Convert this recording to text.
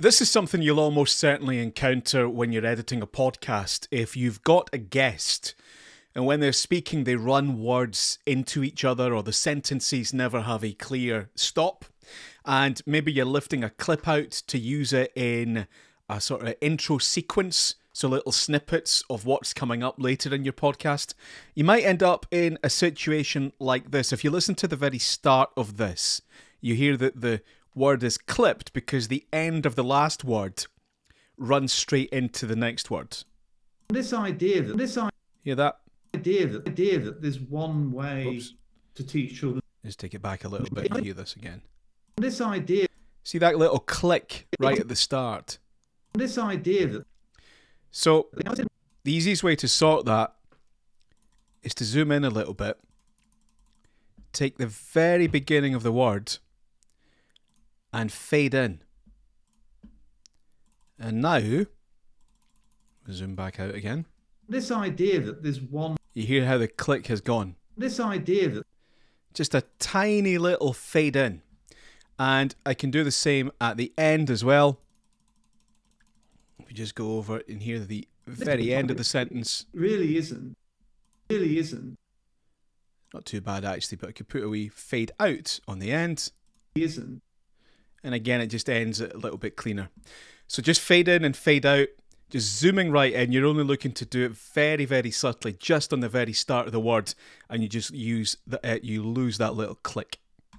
This is something you'll almost certainly encounter when you're editing a podcast. If you've got a guest and when they're speaking they run words into each other or the sentences never have a clear stop, and maybe you're lifting a clip out to use it in a sort of intro sequence, so little snippets of what's coming up later in your podcast, you might end up in a situation like this. If you listen to the very start of this, you hear that the word is clipped because the end of the last word runs straight into the next word. This idea that Hear that? idea that there's one way to teach children. Just take it back a little bit and hear this again. This idea. See that little click right at the start? This idea that. So the easiest way to sort that is to zoom in a little bit, take the very beginning of the word and fade in. And now, zoom back out again. This idea that there's one. You hear how the click has gone. This idea that. Just a tiny little fade in. And I can do the same at the end as well. If we just go over and hear the very end of the sentence. Really isn't. Not too bad actually, but I could put a wee fade out on the end. Isn't. And again, it just ends it a little bit cleaner. So just fade in and fade out, just zooming right in. You're only looking to do it very, very subtly, just on the very start of the word, and you just use you lose that little click.